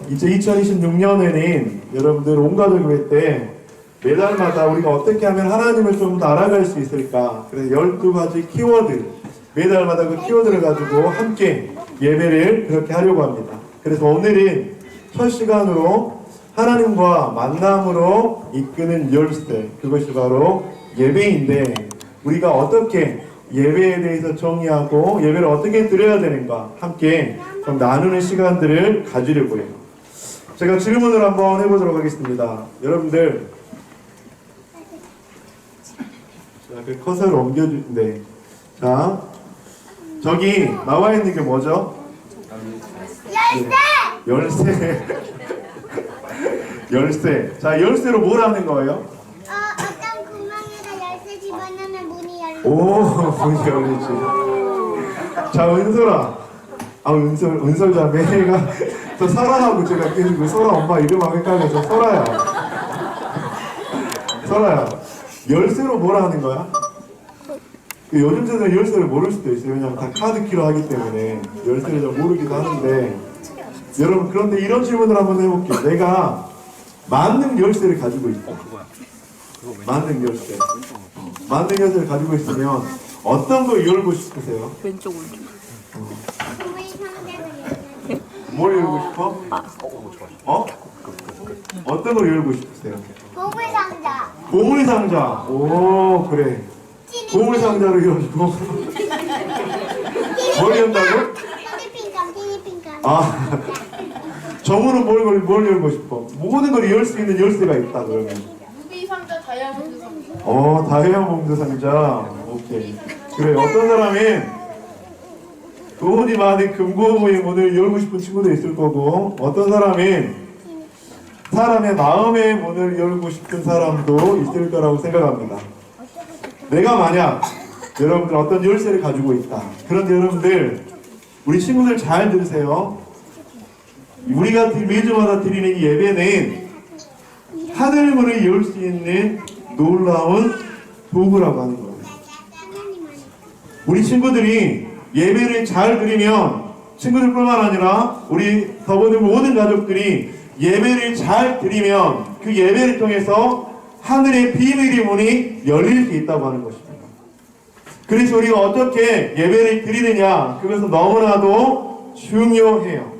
이제 2026년에는 여러분들 온가족 예배 때 매달마다 우리가 어떻게 하면 하나님을 좀 더 알아갈 수 있을까? 그래서 12가지 키워드, 매달마다 그 키워드를 가지고 함께 예배를 그렇게 하려고 합니다. 그래서 오늘은 첫 시간으로 하나님과 만남으로 이끄는 열쇠, 그것이 바로 예배인데, 우리가 어떻게 예배에 대해서 정의하고 예배를 어떻게 드려야 되는가 함께 좀 나누는 시간들을 가지려고 해요. 제가 질문을 한번 해보도록 하겠습니다. 여러분들, 자, 그 커서를 옮겨주는데, 자, 저기 나와 있는 게 뭐죠? 열쇠. 열쇠. 열쇠. 자, 열쇠로 뭘 하는 거예요? 어떤 구멍에다 열쇠 집어넣으면 문이 열리고. 오, 문이 열리지. 자, 은솔아. 아, 은솔 자매가 저 설아하고 제가 계속 그 설아 엄마 이름하고 헷갈려서 설아야. 설아야. 열쇠로 뭘 하는 거야? 요즘 세대는 열쇠를 모를 수도 있어요. 왜냐면 다 카드키로 하기 때문에 열쇠를 잘 모르기도 하는데, 여러분, 그런데 이런 질문을 한번 해볼게요. 내가 만능 열쇠를 가지고 있다. 만능 열쇠. 만능 열쇠를 가지고 있으면 어떤 걸 열고 싶으세요? 왼쪽 오른쪽. 구멍 상자를 뭘 열고 싶어? 어? 어떤 걸 열고 싶으세요? 보물 상자. 보물 상자. 오, 그래. 보물 상자로 열고. 뭘 연다고? 티니핑감. 아, 정우는 뭘 열고 싶어? 모든 걸 열 수 있는 열쇠가 있다, 그러면. 무비 상자, 다이아몬드 상자. 다이아몬드 상자. 오케이. 그래, 어떤 사람은 돈이 많은 금고의 문을 열고 싶은 친구도 있을 거고, 어떤 사람은 사람의 마음의 문을 열고 싶은 사람도 있을 거라고 생각합니다. 내가 만약 여러분들 어떤 열쇠를 가지고 있다. 그런데 여러분들, 우리 친구들 잘 들으세요. 우리가 매주마다 드리는 이 예배는 하늘 문을 열 수 있는 놀라운 도구라고 하는 거예요. 우리 친구들이 예배를 잘 드리면, 친구들뿐만 아니라 우리 더보는 모든 가족들이 예배를 잘 드리면 그 예배를 통해서 하늘의 비밀의 문이 열릴 수 있다고 하는 것입니다. 그래서 우리가 어떻게 예배를 드리느냐, 그것은 너무나도 중요해요.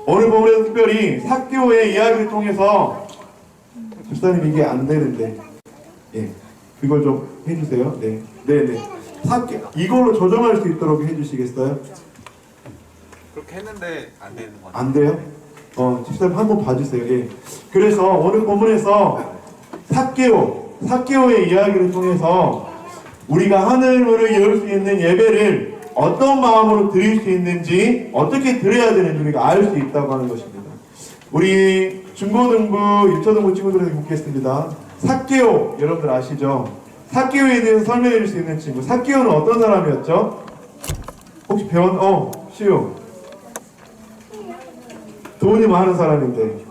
오늘 본문에서 특별히 삭개오의 이야기를 통해서, 집사님 이게 안 되는데, 예, 그걸 좀 해주세요. 네, 이걸로 조정할 수 있도록 해주시겠어요? 그렇게 했는데 안 되는 거 같아요. 안 돼요? 집사님 한번 봐주세요. 예. 그래서 오늘 본문에서 삭개오의 이야기를 통해서 우리가 하늘문을 열 수 있는 예배를 어떤 마음으로 드릴 수 있는지, 어떻게 드려야 되는지 우리가 알 수 있다고 하는 것입니다. 우리 중고등부, 유초등부 친구들에게 묻겠습니다. 삭개오, 여러분들 아시죠? 삭개오에 대해서 설명해 줄 수 있는 친구. 삭개오는 어떤 사람이었죠? 혹시 시우. 돈이 많은 사람인데.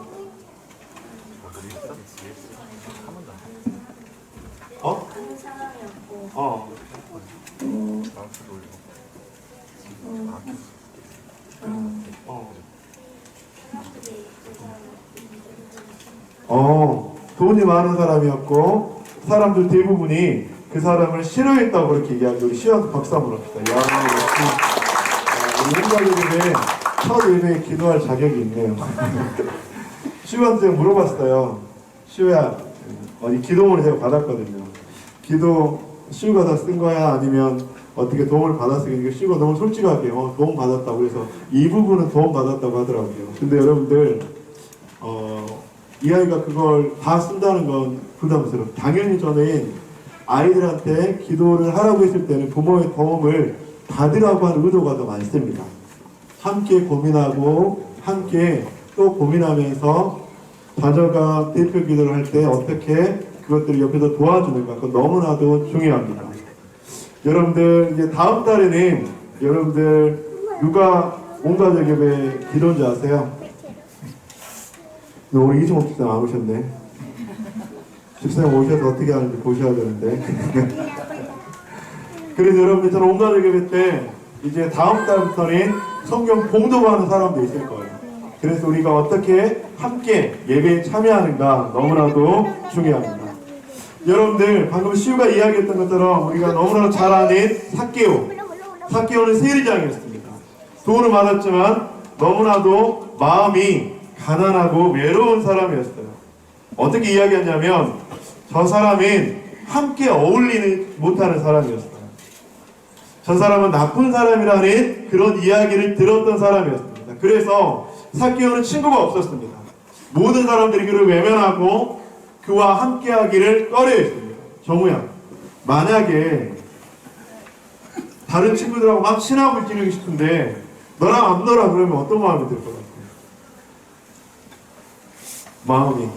돈이 많은 사람이었고, 사람들 대부분이 그 사람을 싫어했다고 그렇게 얘기하죠. 우리 시우한테 박수 한번 합시다. 우리 홍가족에게 첫 예배에 기도할 자격이 있네요. 시우한테 물어봤어요. 시우야, 이 기도문을 제가 받았거든요. 기도 시우가 다 쓴 거야? 아니면 어떻게 도움을 받았으니까 시우가 너무 솔직하게 도움 받았다고, 그래서 이 부분은 도움 받았다고 하더라고요. 근데 여러분들, 이 아이가 그걸 다 쓴다는 건 부담스러워. 당연히 저는 아이들한테 기도를 하라고 했을 때는 부모의 도움을 받으라고 하는 의도가 더 많습니다. 함께 고민하고 함께 또 고민하면서 자녀가 대표 기도를 할 때 어떻게 그것들을 옆에서 도와주는가, 그건 너무나도 중요합니다. 여러분들, 이제 다음 달에는 여러분들 누가 온가족 예배 기도인지 아세요? 오늘 이승옥 집사님 안 오셨네. 집사님 오셔서 어떻게 하는지 보셔야 되는데. 그래서 여러분들, 저는 온가족 예배 때 이제 다음 달부터는 성경 봉독하는 사람도 있을 거예요. 그래서 우리가 어떻게 함께 예배에 참여하는가 너무나도 중요합니다. 여러분들 방금 시우가 이야기했던 것처럼 우리가 너무나도 잘 아는 삭개오는 세리장이었습니다. 돈을 받았지만 너무나도 마음이 가난하고 외로운 사람이었어요. 어떻게 이야기하냐면 저 사람은 함께 어울리는 못하는 사람이었어요. 저 사람은 나쁜 사람이라는 그런 이야기를 들었던 사람이었습니다. 그래서 삭개오는 친구가 없었습니다. 모든 사람들이 그를 외면하고 그와 함께하기를 꺼려했습니다. 정우야, 만약에 다른 친구들하고 막 친하고 지내고 싶은데 너랑 안 놀아 그러면 어떤 마음이 들 것 같아요? 마음이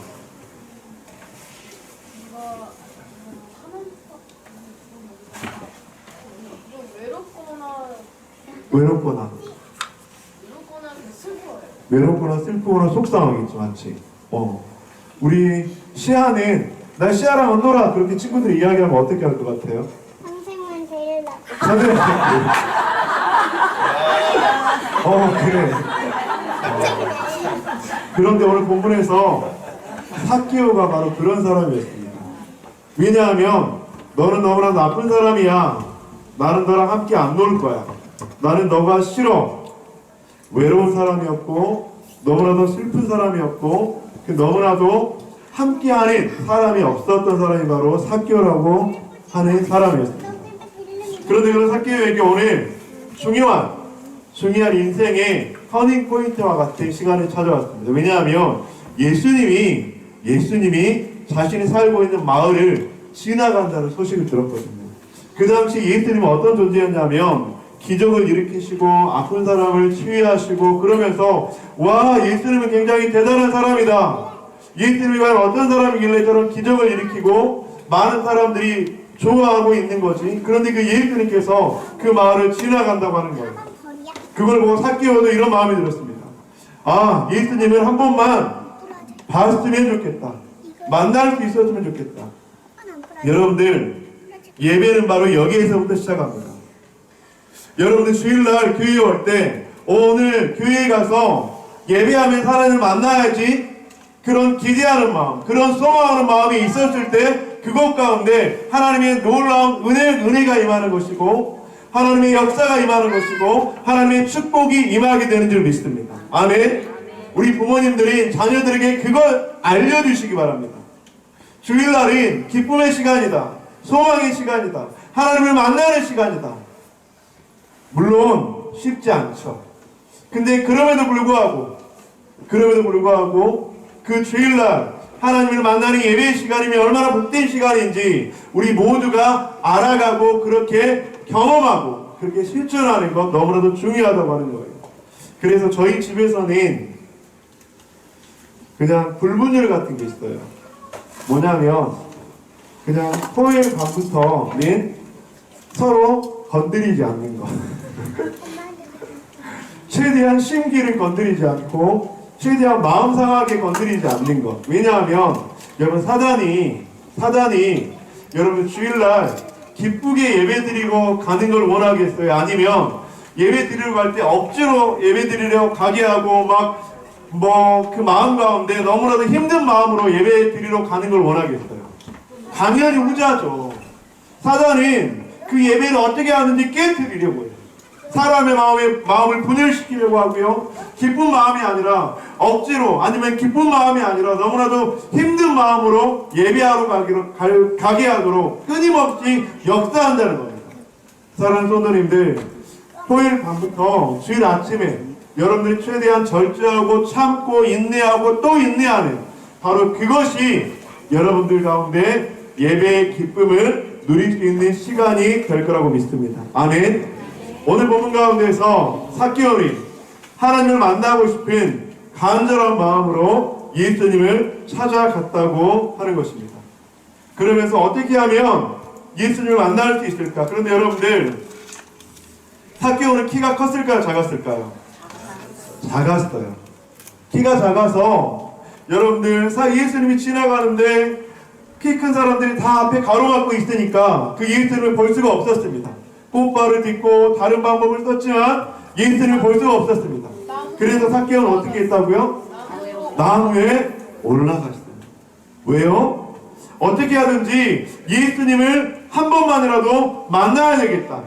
외롭거나 슬프거나 속상하겠지, 맞지? 우리 시아는 나 시아랑 안 놀아 그렇게 친구들이 이야기하면 어떻게 할 것 같아요? 선생님은 제일 나. 그래. 그런데 오늘 본문에서 삭개오가 바로 그런 사람이었습니다. 왜냐하면 너는 너무나 나쁜 사람이야. 나는 너랑 함께 안 놀 거야. 나는 너가 싫어. 외로운 사람이었고 너무나도 슬픈 사람이었고 너무나도 함께하는 사람이 없었던 사람이 바로 삭개오라고 하는 사람이었습니다. 그런데 그런 삭개오에게 오늘 중요한 인생의 터닝 포인트와 같은 시간이 찾아왔습니다. 왜냐하면 예수님이 자신이 살고 있는 마을을 지나간다는 소식을 들었거든요. 그 당시 예수님은 어떤 존재였냐면 기적을 일으키시고 아픈 사람을 치유하시고 그러면서 와, 예수님은 굉장히 대단한 사람이다. 예수님이 과연 어떤 사람이길래 저런 기적을 일으키고 많은 사람들이 좋아하고 있는 거지. 그런데 그 예수님께서 그 마을을 지나간다고 하는 거예요. 그걸 보고 삭개오도 이런 마음이 들었습니다. 아, 예수님을 한 번만 봤으면 좋겠다. 만날 수 있었으면 좋겠다. 여러분들, 예배는 바로 여기에서부터 시작합니다. 여러분들 주일날 교회에 올 때 오늘 교회에 가서 예배하면서 하나님을 만나야지 그런 기대하는 마음, 그런 소망하는 마음이 있었을 때 그것 가운데 하나님의 놀라운 은혜가 임하는 것이고 하나님의 역사가 임하는 것이고 하나님의 축복이 임하게 되는 줄 믿습니다. 아멘. 우리 부모님들이 자녀들에게 그걸 알려주시기 바랍니다. 주일날은 기쁨의 시간이다. 소망의 시간이다. 하나님을 만나는 시간이다. 물론 쉽지 않죠. 근데 그럼에도 불구하고 그 주일날 하나님을 만나는 예배의 시간이면 얼마나 복된 시간인지 우리 모두가 알아가고 그렇게 경험하고 그렇게 실천하는 것 너무나도 중요하다고 하는 거예요. 그래서 저희 집에서는 그냥 불분율 같은 게 있어요. 뭐냐면 그냥 토요일 밤부터는 서로 건드리지 않는 것. 최대한 심기를 건드리지 않고 최대한 마음 상하게 건드리지 않는 것. 왜냐하면 여러분 사단이 여러분 주일날 기쁘게 예배드리고 가는 걸 원하겠어요? 아니면 예배드리러 갈 때 억지로 예배드리려 가게 하고 막 그 마음 가운데 너무나도 힘든 마음으로 예배드리러 가는 걸 원하겠어요? 당연히 후자죠. 사단은 그 예배를 어떻게 하는지 깨트리려고 해요. 사람의 마음을 분열시키려고 하고요. 기쁜 마음이 아니라 억지로 아니면 기쁜 마음이 아니라 너무나도 힘든 마음으로 예배하러 가게 하도록 끊임없이 역사한다는 겁니다. 사랑하는 성도님들, 토요일 밤부터 주일 아침에 여러분들이 최대한 절제하고 참고 인내하고 또 인내하는 바로 그것이 여러분들 가운데 예배의 기쁨을 누릴 수 있는 시간이 될 거라고 믿습니다. 아멘. 오늘 본문 가운데서 삭개오는 하나님을 만나고 싶은 간절한 마음으로 예수님을 찾아갔다고 하는 것입니다. 그러면서 어떻게 하면 예수님을 만날 수 있을까? 그런데 여러분들, 삭개오는 키가 컸을까요? 작았을까요? 작았어요. 키가 작아서 여러분들 예수님이 지나가는데 키 큰 사람들이 다 앞에 가로막고 있으니까 그 예수님을 볼 수가 없었습니다. 꽃발을 딛고 다른 방법을 썼지만 예수님을 볼 수가 없었습니다. 그래서 삭개오는 어떻게 했다고요? 나무에 올라갔어요. 왜요? 어떻게 하든지 예수님을 한 번만이라도 만나야 되겠다.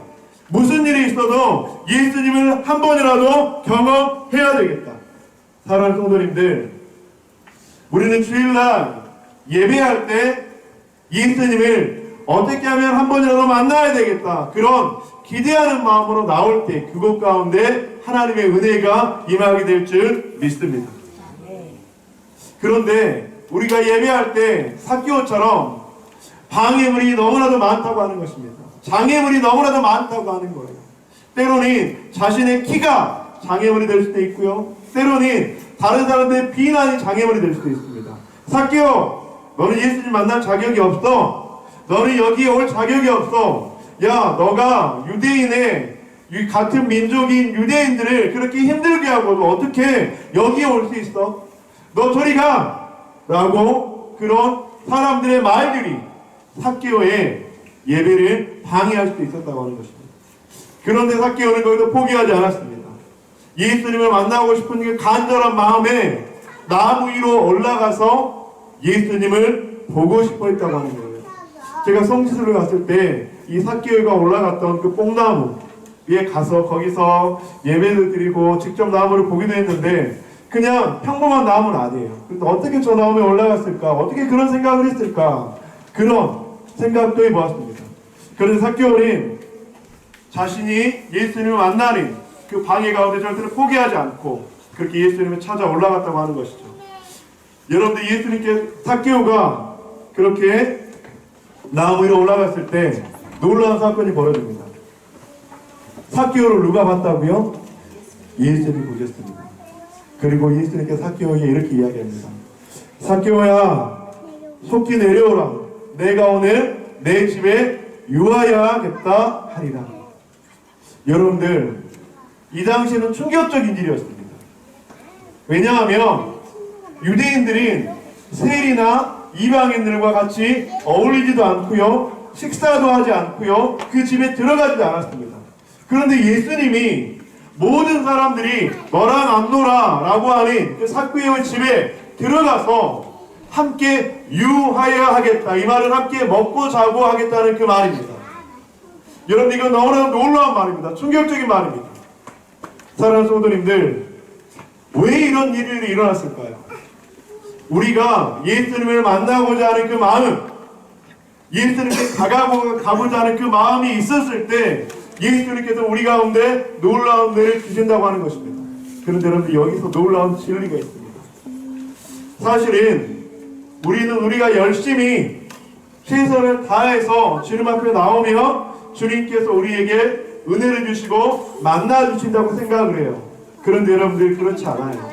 무슨 일이 있어도 예수님을 한 번이라도 경험해야 되겠다. 사랑하는 성도님들, 우리는 주일날 예배할 때 예수님을 어떻게 하면 한 번이라도 만나야 되겠다. 그런 기대하는 마음으로 나올 때 그곳 가운데 하나님의 은혜가 임하게 될 줄 믿습니다. 그런데 우리가 예배할 때 삭개오처럼 방해물이 너무나도 많다고 하는 것입니다. 장애물이 너무나도 많다고 하는 거예요. 때로는 자신의 키가 장애물이 될 수도 있고요. 때로는 다른 사람들의 비난이 장애물이 될 수도 있습니다. 삭개오, 너는 예수님 만날 자격이 없어. 너는 여기에 올 자격이 없어. 야, 너가 유대인의 같은 민족인 유대인들을 그렇게 힘들게 하고도 어떻게 여기에 올 수 있어? 너 저리 가! 라고 그런 사람들의 말들이 삭개오의 예배를 방해할 수도 있었다고 하는 것입니다. 그런데 삭개오는 거기서 포기하지 않았습니다. 예수님을 만나고 싶은 그 간절한 마음에 나무 위로 올라가서 예수님을 보고 싶어 했다고 하는 거예요. 제가 성지순례 갔을 때 이 삭개오가 올라갔던 그 뽕나무 위에 가서 거기서 예배를 드리고 직접 나무를 보기도 했는데 그냥 평범한 나무는 아니에요. 그런데 어떻게 저 나무에 올라갔을까? 어떻게 그런 생각을 했을까? 그런 생각도 해보았습니다. 그래서 삭개오는 자신이 예수님을 만나는 그 방해 가운데 절대로 포기하지 않고 그렇게 예수님을 찾아 올라갔다고 하는 것이죠. 여러분들, 예수님께 삭개오가 그렇게 나무 위로 올라갔을 때 놀라운 사건이 벌어집니다. 삭개오를 누가 봤다고요? 예수님이 보셨습니다. 그리고 예수님께 삭개오에게 이렇게 이야기합니다. 삭개오야, 속히 내려오라. 내가 오늘 내 집에 유하여야겠다 하리라. 여러분들, 이 당시에는 충격적인 일이었습니다. 왜냐하면 유대인들이 세리나 이방인들과 같이 어울리지도 않고요, 식사도 하지 않고요, 그 집에 들어가지도 않았습니다. 그런데 예수님이 모든 사람들이 너랑 안 놀아 라고 하는 그 삭개오의 집에 들어가서 함께 유하여야 하겠다, 이 말은 함께 먹고 자고 하겠다는 그 말입니다. 여러분, 이건 너무나 놀라운 말입니다. 충격적인 말입니다. 사랑하는 성도님들, 왜 이런 일이 일어났을까요? 우리가 예수님을 만나고자 하는 그 마음, 예수님께 가고자 하는 그 마음이 있었을 때 예수님께서 우리 가운데 놀라운 은혜를 주신다고 하는 것입니다. 그런데 여러분들, 여기서 놀라운 진리가 있습니다. 사실은 우리는 우리가 열심히 최선을 다해서 주님 앞에 나오며 주님께서 우리에게 은혜를 주시고 만나 주신다고 생각을 해요. 그런데 여러분들, 그렇지 않아요.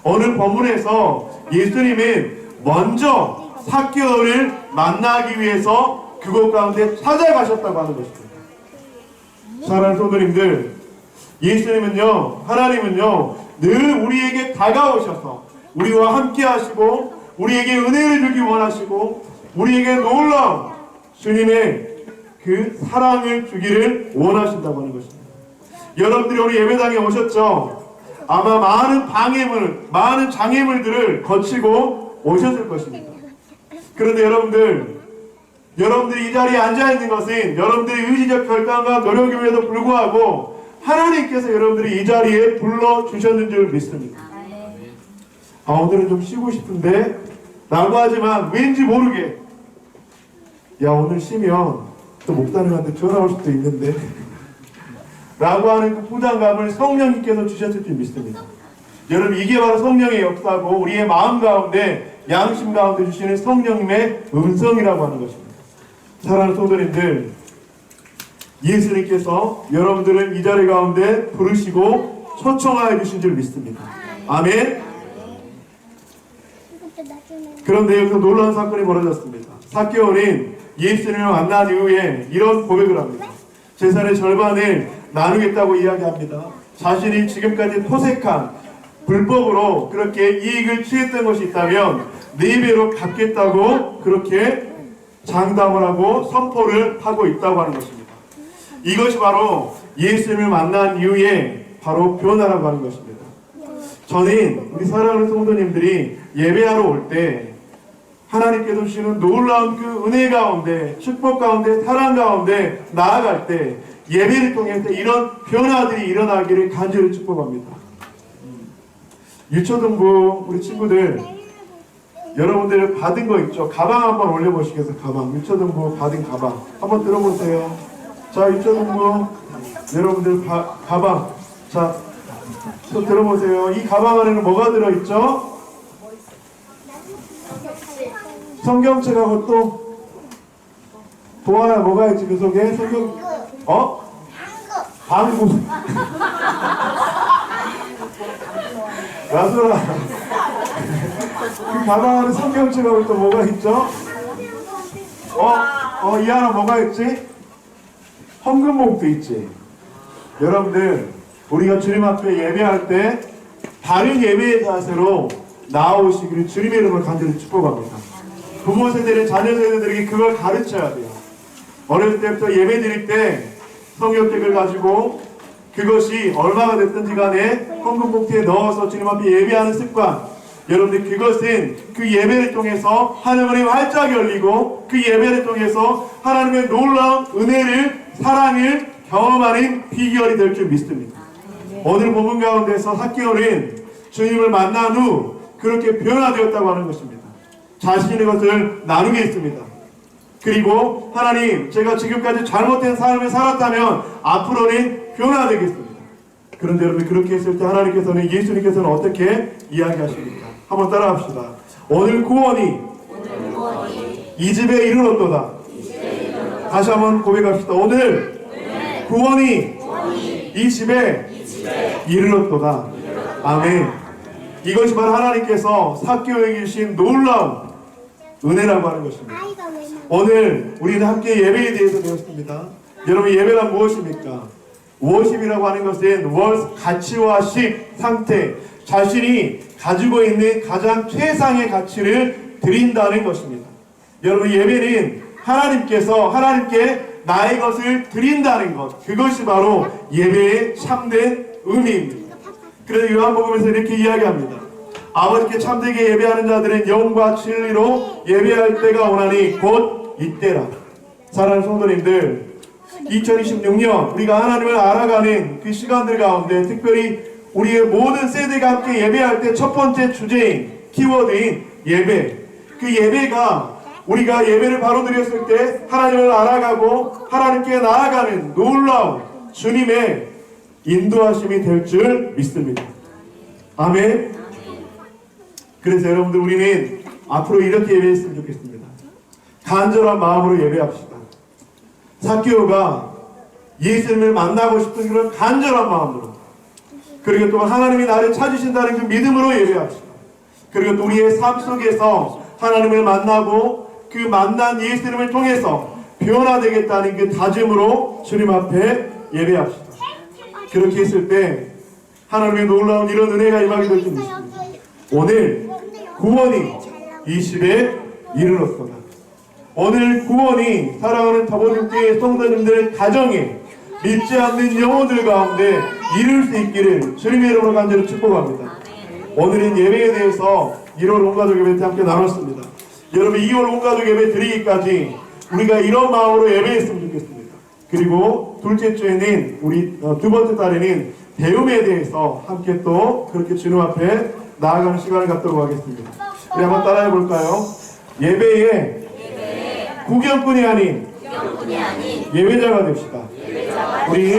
오늘 본문에서 예수님은 먼저 삭개오를 만나기 위해서 그곳 가운데 찾아가셨다고 하는 것입니다. 사랑하는 성도님들, 예수님은요, 하나님은요, 늘 우리에게 다가오셔서 우리와 함께 하시고 우리에게 은혜를 주기 원하시고 우리에게 놀라운 주님의 그 사랑을 주기를 원하신다고 하는 것입니다. 여러분들이 오늘 예배당에 오셨죠? 아마 많은 방해물, 많은 장애물들을 거치고 오셨을 것입니다. 그런데 여러분들이 이 자리에 앉아있는 것은 여러분들의 의지적 결단과 노력임에도 불구하고 하나님께서 여러분들이 이 자리에 불러주셨는 줄 믿습니다. 오늘은 좀 쉬고 싶은데 라고 하지만 왠지 모르게, 야, 오늘 쉬면 또 목사님한테 전화 올 수도 있는데 라고 하는 그 부담감을 성령님께서 주셨을 줄 믿습니다. 여러분, 이게 바로 성령의 역사고 우리의 마음 가운데, 양심 가운데 주시는 성령님의 음성이라고 하는 것입니다. 사랑하는 성도님들, 예수님께서 여러분들을 이 자리 가운데 부르시고 초청하여 주신 줄 믿습니다. 아멘. 그런데 여기서 놀라운 사건이 벌어졌습니다. 삭개오는 예수님을 만난 이후에 이런 고백을 합니다. 재산의 절반을 나누겠다고 이야기합니다. 자신이 지금까지 토색한 불법으로 그렇게 이익을 취했던 것이 있다면 4배로 갚겠다고 그렇게 장담을 하고 선포를 하고 있다고 하는 것입니다. 이것이 바로 예수님을 만난 이후에 바로 변화라고 하는 것입니다. 저는 우리 사랑하는 성도님들이 예배하러 올 때 하나님께서 주시는 놀라운 그 은혜 가운데, 축복 가운데, 사랑 가운데 나아갈 때 예배를 통해서 이런 변화들이 일어나기를 간절히 축복합니다. 유초등부 우리 친구들, 여러분들 받은 거 있죠? 가방 한번 올려보시겠어요? 가방, 유초등부 받은 가방 한번 들어보세요. 자, 유초등부 여러분들 가방, 자, 또 들어보세요. 이 가방 안에는 뭐가 들어있죠? 성경책하고 또 보아야 뭐가 있지 그 속에? 성경 방구. 야수라, 그 가방 안에 성경책하고 또 뭐가 있죠? 이 하나 뭐가 있지? 헌금봉도 있지. 여러분들, 우리가 주님 앞에 예배할 때 다른 예배의 자세로 나오시기를 주님의 이름으로 간절히 축복합니다. 부모 세대는 자녀 세대들에게 그걸 가르쳐야 돼요. 어릴 때부터 예배 드릴 때 성경책을 가지고 그것이 얼마가 됐든지 간에 헌금 봉투에 넣어서 주님 앞에 예배하는 습관, 여러분들 그것은 그 예배를 통해서 하늘문이 활짝 열리고 그 예배를 통해서 하나님의 놀라운 은혜를, 사랑을 경험하는 비결이 될 줄 믿습니다. 오늘 본문 가운데서 삭개오는 주님을 만난 후 그렇게 변화되었다고 하는 것입니다. 자신의 것을 나누겠습니다. 그리고 하나님, 제가 지금까지 잘못된 삶을 살았다면 앞으로는 변화되겠습니다. 그런데 여러분, 그렇게 했을 때 하나님께서는, 예수님께서는 어떻게 이야기하십니까? 한번 따라합시다. 오늘 구원이 이 집에 이르렀도다. 다시 한번 고백합시다. 오늘 구원이 이 집에 이르렀도다. 아멘. 이것이 바로 하나님께서 삭개오에게 주신 놀라운 은혜라고 하는 것입니다. 오늘 우리는 함께 예배에 대해서 배웠습니다. 여러분, 예배가 무엇입니까? 워십이라고 하는 것은 가치화식 상태, 자신이 가지고 있는 가장 최상의 가치를 드린다는 것입니다. 여러분, 예배는 하나님께 나의 것을 드린다는 것, 그것이 바로 예배의 참된 의미입니다. 그래서 요한복음에서 이렇게 이야기합니다. 아버지께 참되게 예배하는 자들은 영과 진리로 예배할 때가 오나니 곧 이때라. 사랑하는 성도님들, 2026년 우리가 하나님을 알아가는 그 시간들 가운데 특별히 우리의 모든 세대가 함께 예배할 때 첫 번째 주제인, 키워드인 예배, 그 예배가 우리가 예배를 바로 드렸을 때 하나님을 알아가고 하나님께 나아가는 놀라운 주님의 인도하심이 될 줄 믿습니다. 아멘. 그래서 여러분들, 우리는 앞으로 이렇게 예배했으면 좋겠습니다. 간절한 마음으로 예배합시다. 삭개오가 예수님을 만나고 싶은 그런 간절한 마음으로, 그리고 또 하나님이 나를 찾으신다는 그 믿음으로 예배합시다. 그리고 또 우리의 삶 속에서 하나님을 만나고 그 만난 예수님을 통해서 변화되겠다는 그 다짐으로 주님 앞에 예배합시다. 그렇게 했을 때 하나님의 놀라운 이런 은혜가 임하게 될 줄 믿습니다. 오늘 구원이 이 집에 이르렀구나. 오늘 구원이 사랑하는 더보님교회 성도님들 가정에, 믿지 않는 영혼들 가운데 이룰 수 있기를 주님의 이름으로 간절히 축복합니다. 오늘은 예배에 대해서 1월 온가족 예배 때 함께 나눴습니다. 여러분, 2월 온가족 예배 드리기까지 우리가 이런 마음으로 예배했으면 좋겠습니다. 그리고 둘째 주에는 우리 두 번째 달에는 배움에 대해서 함께 또 그렇게 주님 앞에 나아가는 시간을 갖도록 하겠습니다. 우리 한번 따라해 볼까요? 예배에 구경꾼이 아닌 예배자가 됩시다. 우리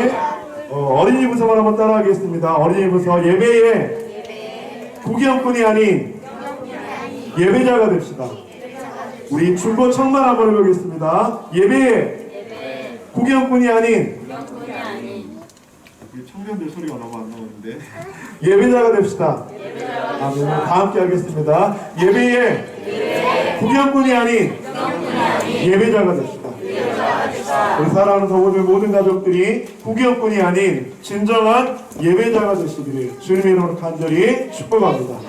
어린이 부서만 한번 따라하겠습니다. 어린이 부서, 예배에 구경꾼이 아닌 예배자가 됩시다. 우리 중고 청만 한번 해보겠습니다. 예배에 구경꾼이 아닌, 청년들 소리가 너무 안 나오는데, 예배자가 됩시다. 아멘. 다 함께 하겠습니다. 예배에 구경꾼이 아닌 예배자가 됩시다. 우리 사랑하는 더보들 모든 가족들이 구경꾼이 아닌 진정한 예배자가 되시기를 주님의 이름으로 간절히 축복합니다.